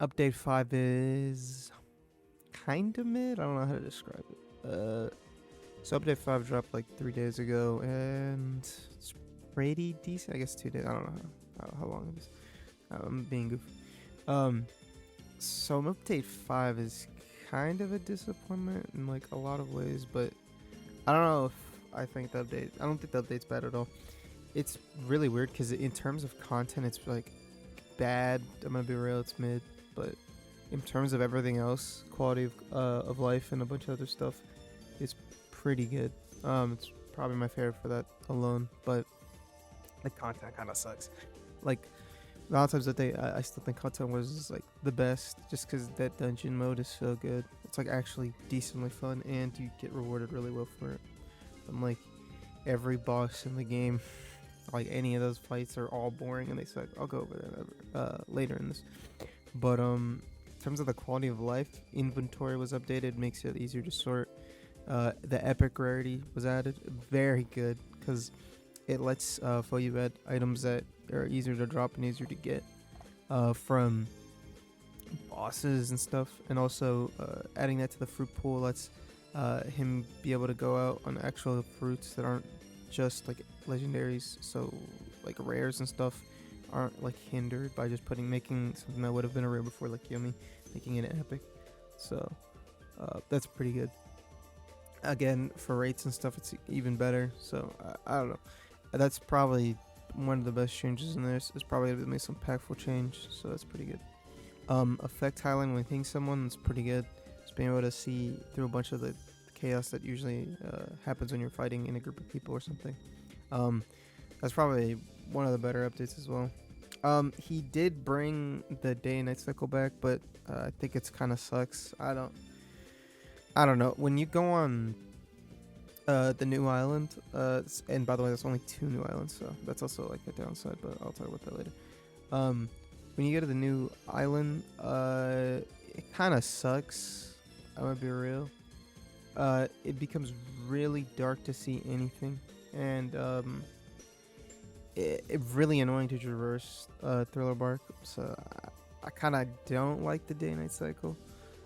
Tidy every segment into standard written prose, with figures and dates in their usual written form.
Update 5 is kind of mid. I don't know how to describe it. So update 5 dropped like 3 days ago, and it's pretty decent. I guess 2 days. I don't know how long it is. I'm being goofy. Um, so update 5 is kind of a disappointment in like a lot of ways, but I don't know if I don't think the update's bad at all. It's really weird because in terms of content, it's like bad. I'm gonna be real, it's mid, but in terms of everything else, quality of life and a bunch of other stuff, it's pretty good. It's probably my favorite for that alone, but the content kind of sucks. Like Valentine's Day, I still think content was like the best, just because that dungeon mode is so good. It's like actually decently fun, and you get rewarded really well for it. I'm like every boss in the game, like any of those fights are all boring and they suck. I'll go over that later in this. But in terms of the quality of life, inventory was updated, makes it easier to sort. The epic rarity was added, very good because it lets for you add items that are easier to drop and easier to get from bosses and stuff, and also adding that to the fruit pool lets him be able to go out on actual fruits that aren't just like legendaries, so like rares and stuff aren't like hindered by just making something that would have been a rare before, like Yumi, making it an epic. So that's pretty good. Again, for rates and stuff, it's even better. So I don't know. That's probably one of the best changes in this. It's probably the most impactful change, so that's pretty good. Effect highlighting when hitting someone is pretty good. Just being able to see through a bunch of the chaos that usually happens when you're fighting in a group of people or something. Um, that's probably one of the better updates as well. He did bring the day and night cycle back, but I think it's kind of sucks. I don't know. When you go on the new island, and by the way, there's only 2 new islands, so that's also like a downside, but I'll talk about that later. Um, when you go to the new island, it kind of sucks. I'm gonna be real. It becomes really dark to see anything, and it really annoying to traverse Thriller Bark. So I kind of don't like the day night cycle.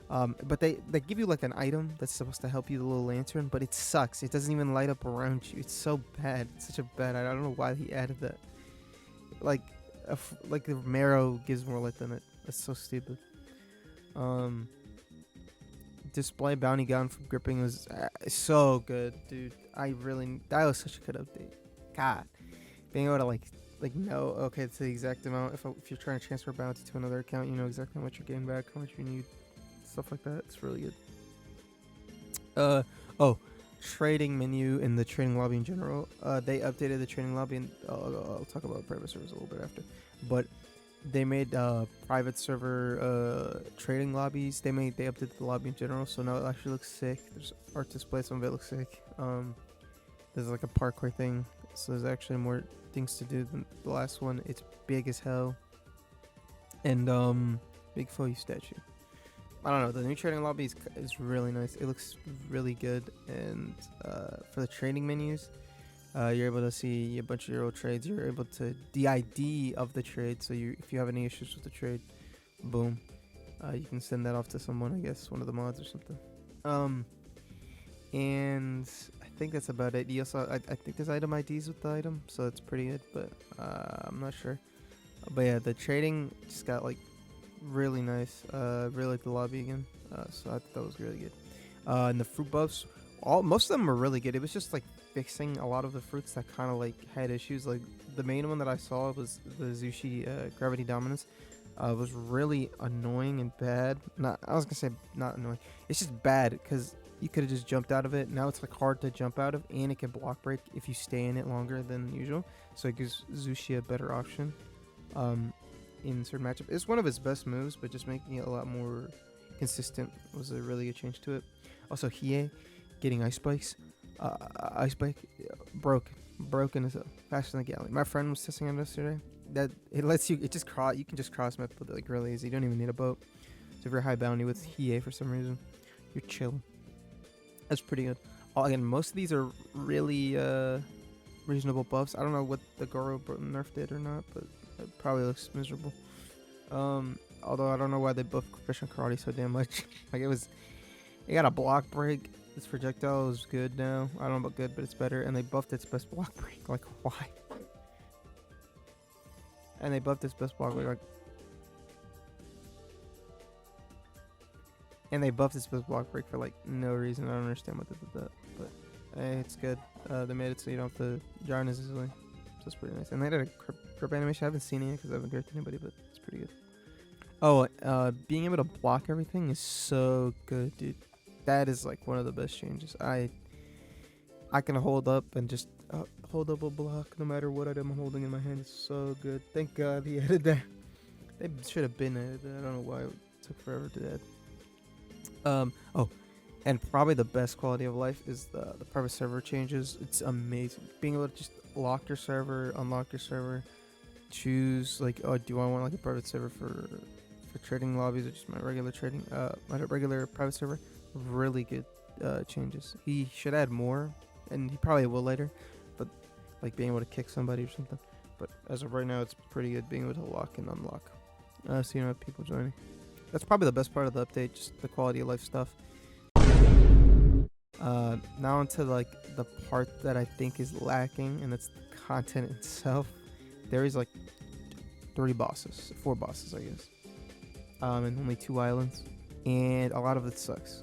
But they give you like an item that's supposed to help you, the little lantern, but it sucks. It doesn't even light up around you. It's so bad. It's such a bad. I don't know why he added that. Like, like the marrow gives more light than it. That's so stupid. Um, display bounty gun from gripping was so good, dude. That was such a good update. God, being able to like know, okay, it's the exact amount. If you're trying to transfer bounty to another account, you know exactly how much you're getting back, how much you need, stuff like that. It's really good. Oh, trading menu in the trading lobby in general. They updated the trading lobby, and I'll talk about private servers a little bit after. But they made private server trading lobbies. They updated the lobby in general, so now it actually looks sick. There's art display, some of it looks sick. There's like a parkour thing, so there's actually more things to do than the last one. It's big as hell, and big for you statue. I don't know. The new trading lobby is really nice. It looks really good, and for the trading menus, you're able to see a bunch of your old trades. You're able to the ID of the trade. So if you have any issues with the trade, boom, you can send that off to someone. I guess one of the mods or something. And I think that's about it. You also, I think there's item IDs with the item, so it's pretty good. But I'm not sure. But yeah, the trading just got like really nice. Really like the lobby again. So I thought that was really good. And the fruit buffs, most of them were really good. It was just like fixing a lot of the fruits that kind of like had issues. Like the main one that I saw was the Zushi Gravity Dominance. Was really annoying and bad. I was gonna say not annoying. It's just bad because you could have just jumped out of it. Now it's like hard to jump out of, and it can block break if you stay in it longer than usual. So it gives Zushi a better option. In certain matchup, it's one of his best moves, but just making it a lot more consistent was a really good change to it. Also, Hiei getting ice spikes, ice spike broken as a faster than the galley. My friend was testing it yesterday. That it lets you, you can just cross map with it like really easy. You don't even need a boat. It's a very high bounty with Hiei for some reason. You're chilling. That's pretty good. Again, most of these are really reasonable buffs. I don't know what the Goro nerf did or not, but it probably looks miserable. Although I don't know why they buffed Christian Karate so damn much. Like it got a block break. Its projectile is good now. I don't know about good, but it's better. And they buffed its best block break. Like why? And they buffed its best block break. Like, and they buffed its best block break for like no reason. I don't understand what they did that, but hey, it's good. They made it so you don't have to giant as easily. So it's pretty nice. And they did a grip animation. I haven't seen it yet because I haven't gripped anybody, but it's pretty good. Oh, being able to block everything is so good, dude. That is like one of the best changes. I can hold up and just hold up a block no matter what item I'm holding in my hand. It's so good. Thank God he added that. They should have been added that. I don't know why it took forever to add. Oh, and probably the best quality of life is the private server changes. It's amazing. Being able to just lock your server, unlock your server, choose like, oh, do I want like a private server for trading lobbies or just my regular trading, my regular private server? Really good changes. He should add more, and he probably will later, but like being able to kick somebody or something. But as of right now, it's pretty good being able to lock and unlock. So you don't have people joining. That's probably the best part of the update, just the quality of life stuff. Now onto like the part that I think is lacking, and that's the content itself. There is like 4 bosses, I guess. And only 2 islands, and a lot of it sucks.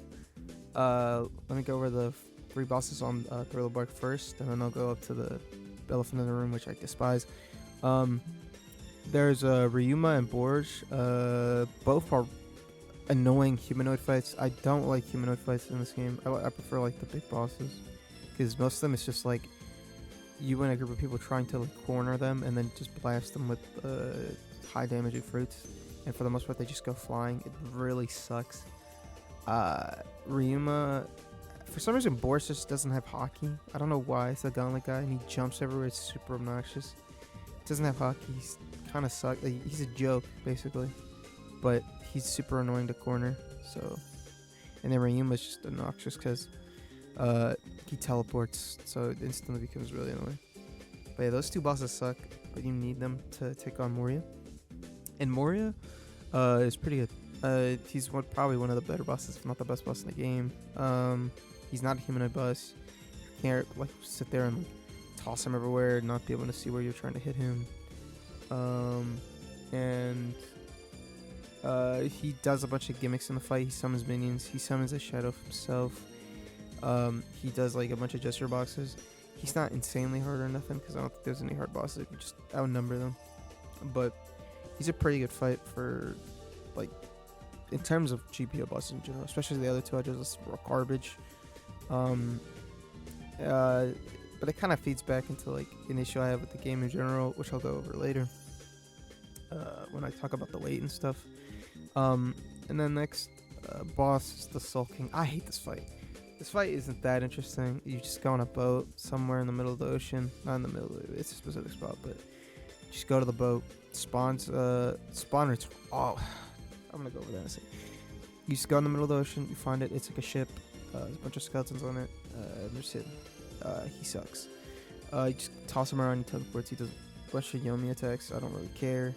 Let me go over the 3 bosses on Thriller Bark first, and then I'll go up to the elephant in the room, which I despise. There's Ryuma and Borge. Both are annoying humanoid fights. I don't like humanoid fights in this game. I prefer like the big bosses, because most of them it's just like you and a group of people trying to like corner them and then just blast them with high damaging fruits, and for the most part they just go flying. It really sucks. Ryuma, for some reason Borge just doesn't have hockey. I don't know why. It's a gauntlet guy and he jumps everywhere. It's super obnoxious. Doesn't have hockey. He's kind of suck. Like, he's a joke basically, but he's super annoying to corner. So, and then Ryuma's just obnoxious because he teleports, so it instantly becomes really annoying. But yeah, those 2 bosses suck, but you need them to take on Moria. And Moria is pretty good. He's probably one of the better bosses, if not the best boss in the game. He's not a humanoid boss. You can't like sit there and like toss him everywhere and not be able to see where you're trying to hit him. And he does a bunch of gimmicks in the fight. He summons minions. He summons a shadow of himself. He does like a bunch of gesture boxes. He's not insanely hard or nothing, because I don't think there's any hard bosses. You just outnumber them. But he's a pretty good fight for like in terms of GPO bosses in general, especially the other 2 I just were garbage. But it kind of feeds back into like an issue I have with the game in general, which I'll go over later when I talk about the weight and stuff. And then next boss is the Sulking. I hate this fight. This fight isn't that interesting. You just go on a boat somewhere in the middle of the ocean. Not in the middle, it's a specific spot, but just go to the boat. Spawners. Oh, I'm gonna go over that in a second. You just go in the middle of the ocean, you find it, it's like a ship. There's a bunch of skeletons on it. They're just hidden. He sucks. You just toss him around, he teleports, he does a bunch of Yomi attacks. I don't really care.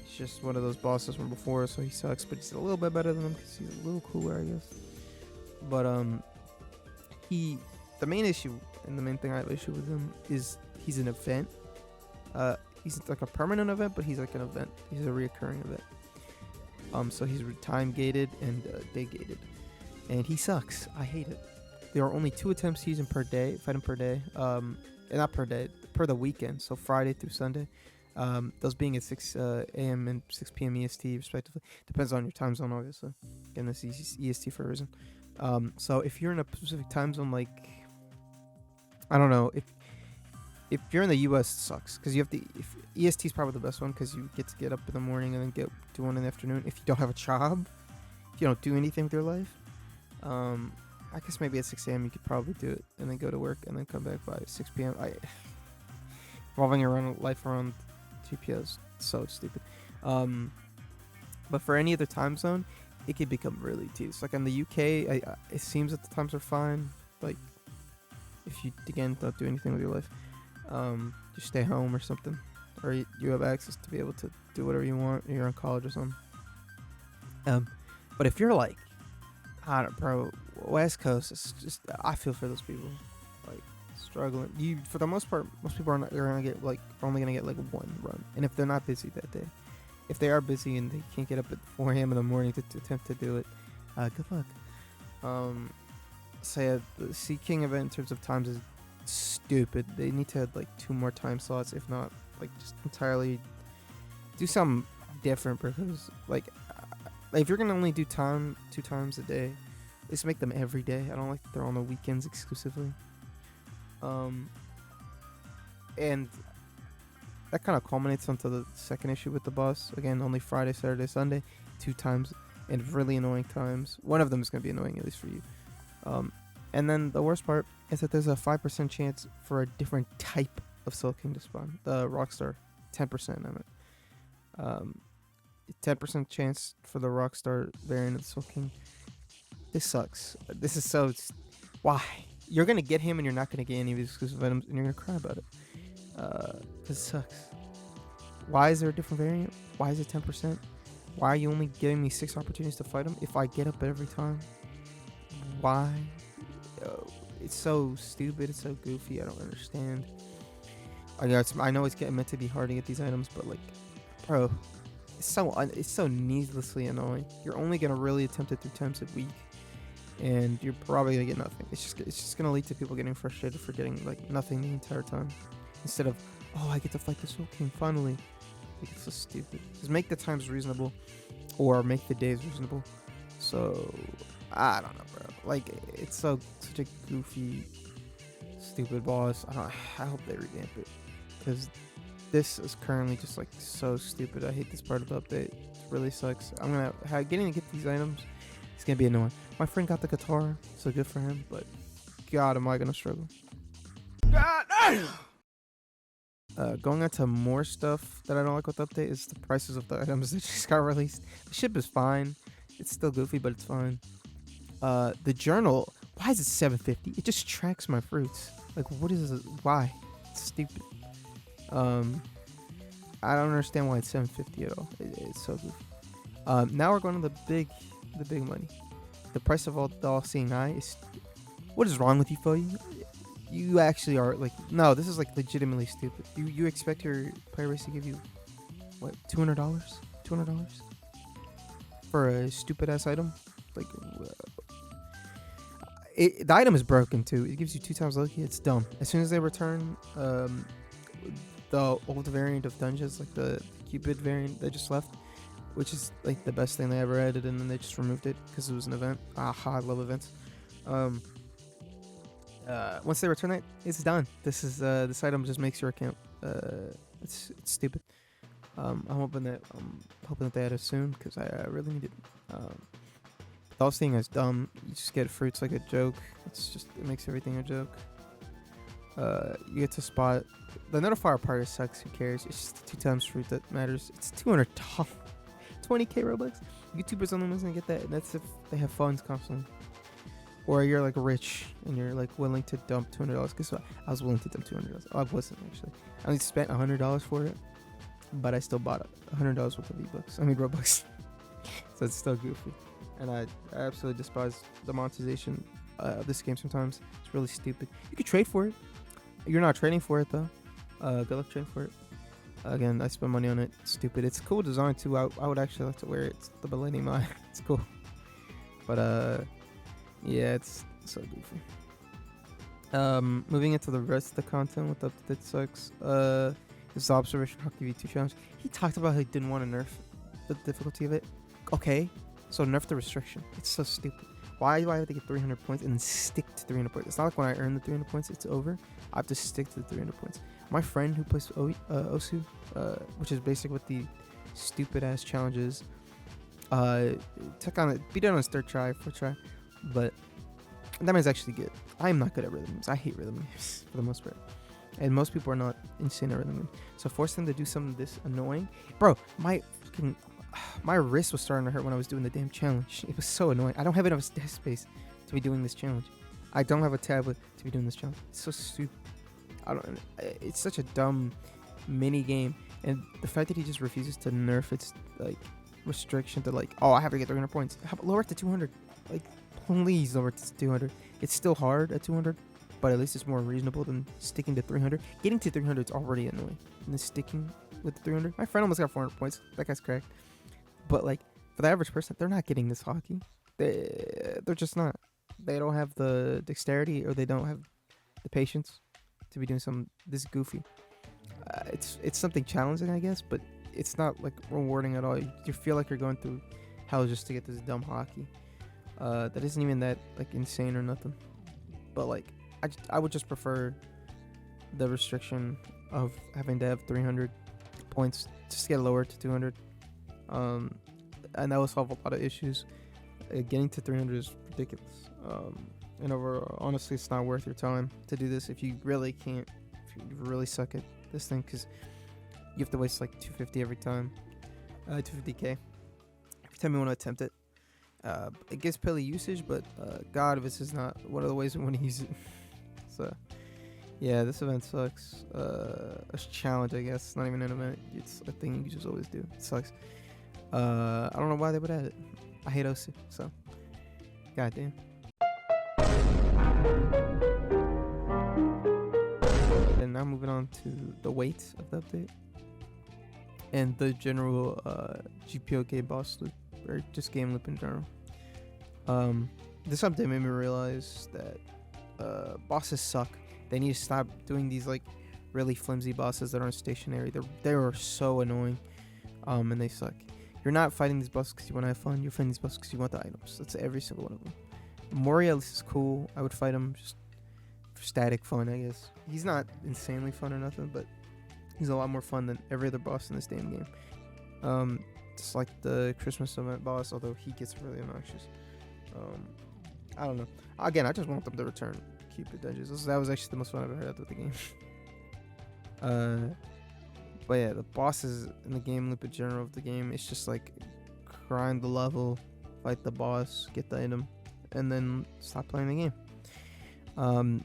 He's just one of those bosses from before, so he sucks, but he's a little bit better than him because he's a little cooler, I guess. But the main issue and the main thing I have issue with him is he's an event. He's like a permanent event, but he's like an event. He's a reoccurring event. So he's time gated and day gated, and he sucks. I hate it. There are only 2 attempts to use him per day, fight him per day. Not per day, per the weekend. So Friday through Sunday. Those being at 6 a.m. and 6 p.m. EST respectively. Depends on your time zone, obviously. Again, this is EST for a reason. So if you're in a specific time zone, like I don't know, if you're in the US, it sucks because you have to. EST is probably the best one because you get up in the morning and then do one in the afternoon. If you don't have a job, if you don't do anything with your life, I guess maybe at 6 a.m. you could probably do it and then go to work and then come back by 6 p.m. Revolving around life around GPO is so stupid. But for any other time zone, it could become really tedious. Like in the UK, it seems that the times are fine. Like if you again don't do anything with your life, just stay home or something, or you have access to be able to do whatever you want. You're in college or something. But if you're like, I don't, bro, West Coast, it's just I feel for those people, like struggling. You for the most part, most people are gonna get like are only gonna get like one run, and if they're not busy that day, if they are busy and they can't get up at 4 a.m. in the morning to attempt to do it, good luck. So yeah, the Sea King event in terms of times is stupid. They need to add like 2 more time slots, if not like just entirely do something different because like if you're gonna only do 2 times a day, just make them every day. I don't like that they're on the weekends exclusively. And that kind of culminates onto the second issue with the boss. Again, only Friday, Saturday, Sunday, 2 times, and really annoying times. One of them is gonna be annoying, at least for you. And then the worst part is that there's a 5% chance for a different type of Soul King to spawn. The Rockstar, 10%. I mean, 10% chance for the Rockstar variant of Soul King. This sucks. This is so. Why? You're gonna get him, and you're not gonna get any of his exclusive items, and you're gonna cry about it. This sucks. Why is there a different variant? Why is it 10%? Why are you only giving me 6 opportunities to fight him if I get up every time? Why? It's so stupid. It's so goofy. I don't understand. I know it's meant to be hard to get these items, but like, bro, it's so needlessly annoying. You're only gonna really attempt it 3 times a week, and you're probably gonna get nothing. It's just gonna lead to people getting frustrated for getting like nothing the entire time, instead of, oh, I get to fight the Soul King finally. Like, it's so stupid. Just make the times reasonable, or make the days reasonable. So I don't know, bro. Like, it's such a goofy, stupid boss. I hope they revamp it, because this is currently just like so stupid. I hate this part of the update. It really sucks. Getting to get these items, it's gonna be annoying. My friend got the guitar, so good for him. But God, am I gonna struggle? God damn. Going on to more stuff that I don't like with the update is the prices of the items that just got released. The ship is fine. It's still goofy, but it's fine. The journal, why is it $7.50? It just tracks my fruits. Like, what is it? Why? It's stupid. I don't understand why it's $7.50 at all. It's so goofy. Now we're going to the big money. The price of the all-seeing eye is. What is wrong with you, Phil? You actually are like, no, this is like legitimately stupid. You expect your player base to give you what, $200? $200 for a stupid ass item? Like, the item is broken too. It gives you 2 times lucky. It's dumb. As soon as they return the old variant of dungeons, like the Cupid variant they just left, which is like the best thing they ever added, and then they just removed it because it was an event. I love events. Once they return it, it's done. This item just makes your account. It's stupid. I'm hoping that they add it soon, because I really need it. The whole thing is dumb. You just get fruits like a joke. It makes everything a joke. You get to spot the notifier part sucks. Who cares? It's just the 2 times fruit that matters. It's $200, 20k Robux. YouTubers only ones gonna get that, and that's if they have funds constantly. Or you're like rich and you're like willing to dump $200. Guess what? I was willing to dump $200. I wasn't actually. I only spent $100 for it, but I still bought $100 worth of Robux. So it's still goofy, and I absolutely despise the monetization of this game. Sometimes it's really stupid. You could trade for it. You're not trading for it though. Good luck trading for it. Again, I spend money on it. It's stupid. It's cool design too. I would actually like to wear it. It's the Millennium Eye. It's cool. But yeah, it's so goofy. Moving into the rest of the content with update that sucks. This is the Observation Hockey V2 challenge. He talked about how he didn't want to nerf the difficulty of it. Okay, so nerf the restriction. It's so stupid. Why do I have to get 300 points and then stick to 300 points? It's not like when I earn the 300 points, it's over. I have to stick to the 300 points. My friend who plays Osu, which is basically what the stupid ass challenges, beat it on his 3rd try, 4th try. But that man's actually good. I am not good at rhythm games. I hate rhythm games for the most part. And most people are not insane at rhythm games. So force them to do something this annoying. Bro, my wrist was starting to hurt when I was doing the damn challenge. It was so annoying. I don't have enough desk space to be doing this challenge. I don't have a tablet to be doing this challenge. It's so stupid. It's such a dumb mini game. And the fact that he just refuses to nerf it's like restriction to like, oh, I have to get 300 points. How about lower it to 200? Like, please lower it to 200. It's still hard at 200, but at least it's more reasonable than sticking to 300. Getting to 300 is already annoying. And then sticking with the 300. My friend almost got 400 points. That guy's cracked. But like, for the average person, they're not getting this hockey. They're just not. They don't have the dexterity, or they don't have the patience to be doing something this goofy. It's something challenging, I guess, but it's not like rewarding at all. You feel like you're going through hell just to get this dumb hockey. That isn't even that like insane or nothing. But like, I would just prefer the restriction of having to have 300 points just to get lower to 200. And that will solve a lot of issues. Getting to 300 is ridiculous. And overall, honestly, it's not worth your time to do this if you really can't, if you really suck at this thing, because you have to waste like 250 every time. 250k every time you want to attempt it. It gives Pele usage, but God, if this is not one of the ways we want to use it. So yeah, this event sucks. A challenge, I guess. It's not even an event. It's a thing you just always do. It sucks. I don't know why they would add it. I hate OC, so goddamn. And now moving on to the weight of the update and the general GPOK boss loop, or just game loop in general. This update made me realize that bosses suck. They need to stop doing these like really flimsy bosses that aren't stationary. They are so annoying, and they suck. You're not fighting these bosses because you want to have fun. You're fighting these bosses because you want the items. That's every single one of them. Moria is cool. I would fight him just for static fun, I guess. He's not insanely fun or nothing, but he's a lot more fun than every other boss in this damn game. Just like the Christmas event boss, although he gets really obnoxious. I don't know. Again, I just want them to return Cupid Dungeons. That was actually the most fun I've ever had with the game. But yeah, the bosses in the game loop in general of the game, it's just like grind the level, fight the boss, get the item, and then stop playing the game.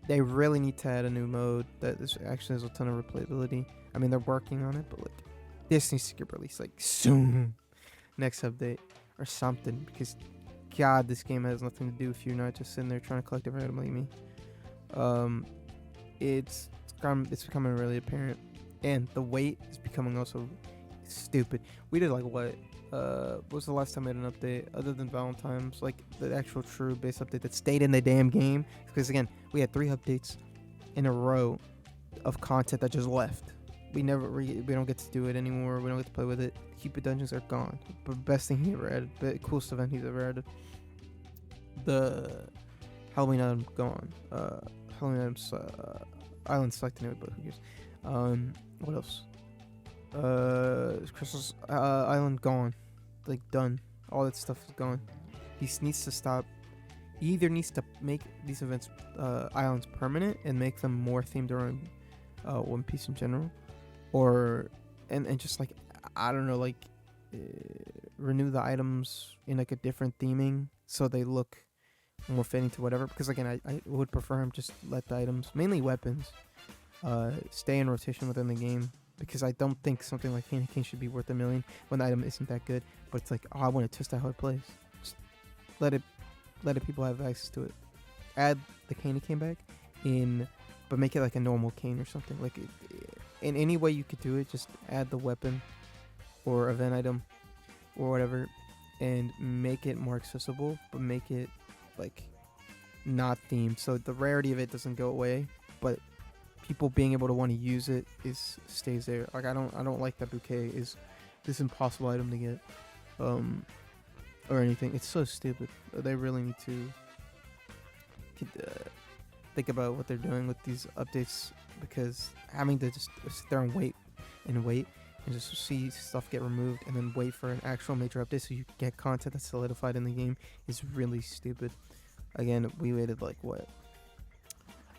They really need to add a new mode that actually has a ton of replayability. I mean, they're working on it, but like, this needs to get released like soon, next update or something, because God, this game has nothing to do if you're not just sitting there trying to collect every item like me. It's becoming really apparent, and the weight is becoming also stupid. We did like what was the last time I had an update other than Valentine's, like the actual true base update that stayed in the damn game? Because again, we had 3 updates in a row of content that just left. We don't get to do it anymore. We don't get to play with it. Cupid Dungeons are gone. But best thing he ever added, the coolest event he's ever added. The Halloween item gone. Halloween items island select anyway, but who cares? What else? Crystal's island gone. Like done. All that stuff is gone. He needs to stop. He either needs to make these events islands permanent and make them more themed around One Piece in general, or and just like, I don't know, like renew the items in like a different theming so they look more fitting to whatever. Because again, I would prefer him just let the items, mainly weapons, stay in rotation within the game, because I don't think something like Candy Cane should be worth $1 million when the item isn't that good. But it's like, oh, I want to test out how it plays. Just let it people have access to it. Add the Candy Cane back in, but make it like a normal cane or something. Like in any way you could do it, just add the weapon or event item or whatever, and make it more accessible, but make it like not themed, so the rarity of it doesn't go away, but people being able to want to use it stays there. Like I don't like that bouquet is this impossible item to get, or anything. It's so stupid. They really need to think about what they're doing with these updates, because having to just sit there and wait and just see stuff get removed and then wait for an actual major update so you can get content that's solidified in the game is really stupid. Again, we waited like what?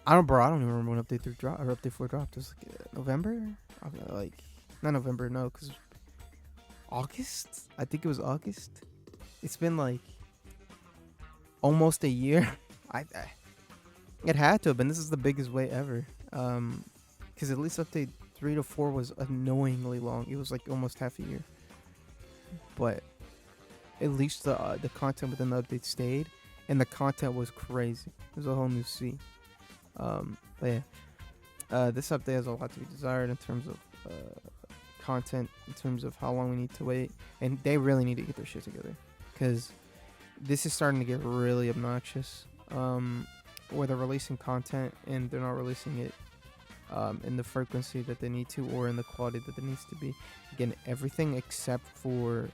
I don't even remember when update 3 dropped or update 4 dropped. It was like November? Like not November, no, because August? I think it was August. It's been like almost a year. It had to have been. This is the biggest wait ever. Because at least update 3 to 4 was annoyingly long. It was like almost half a year. but at least the content within the update stayed, and the content was crazy. It was a whole new sea. But yeah, this update has a lot to be desired in terms of content, in terms of how long we need to wait, and they really need to get their shit together, because this is starting to get really obnoxious. Where they're releasing content and they're not releasing it in the frequency that they need to, or in the quality that it needs to be. Again, everything except for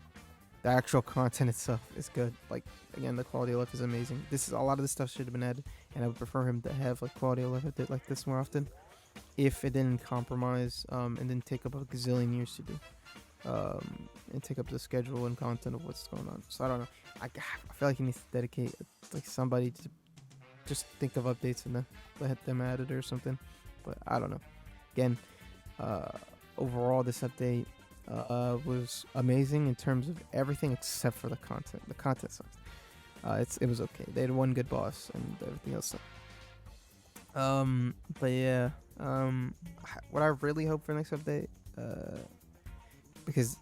the actual content itself is good. Like, again, the quality of life is amazing. This is a lot of this stuff should have been added, and I would prefer him to have like quality of life update like this more often, if it didn't compromise and didn't take up a gazillion years to do, and take up the schedule and content of what's going on. So I don't know. I feel like he needs to dedicate like somebody to just think of updates and then let them add it or something. But I don't know. Again, overall, this update was amazing in terms of everything except for the content. The content sucks. It was okay. They had one good boss and everything else sucked. But yeah, what I really hope for next update, because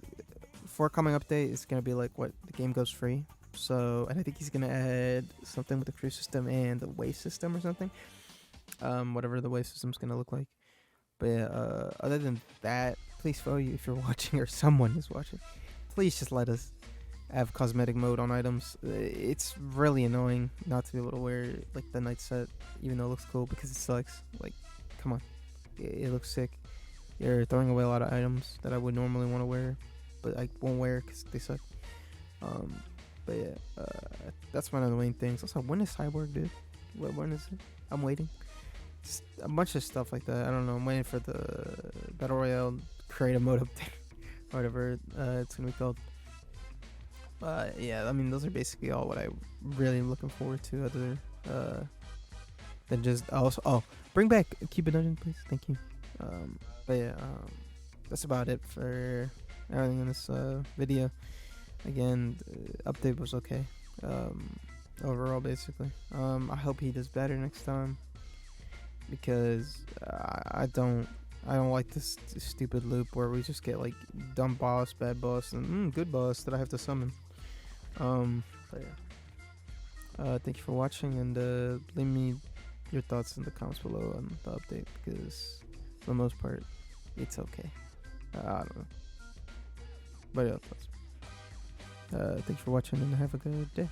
forthcoming update is gonna be like what the game goes free. So, and I think he's gonna add something with the crew system and the wave system or something. Whatever the wave system's gonna look like. But yeah, other than that, please follow you if you're watching or someone is watching. Please just let us have cosmetic mode on items. It's really annoying not to be able to wear like the night set, even though it looks cool, because it sucks. Like, come on, it looks sick. You're throwing away a lot of items that I would normally want to wear, but I won't wear because they suck. But yeah, that's one of the main things. Also, when is Cyborg, dude? When is it? I'm waiting. Just a bunch of stuff like that. I don't know. I'm waiting for the Battle Royale creative mode update, or whatever it's gonna be called. Yeah, I mean, those are basically all what I really am looking forward to, other than just also bring back Keep It Dungeon, please. Thank you. But yeah, that's about it for everything in this video. Again, the update was okay. Overall, basically. I hope he does better next time, because I don't like this stupid loop where we just get like dumb boss, bad boss, and good boss that I have to summon. But yeah. Thank you for watching, and leave me your thoughts in the comments below on the update, because for the most part, it's okay. I don't know. But yeah, thanks for watching, and have a good day.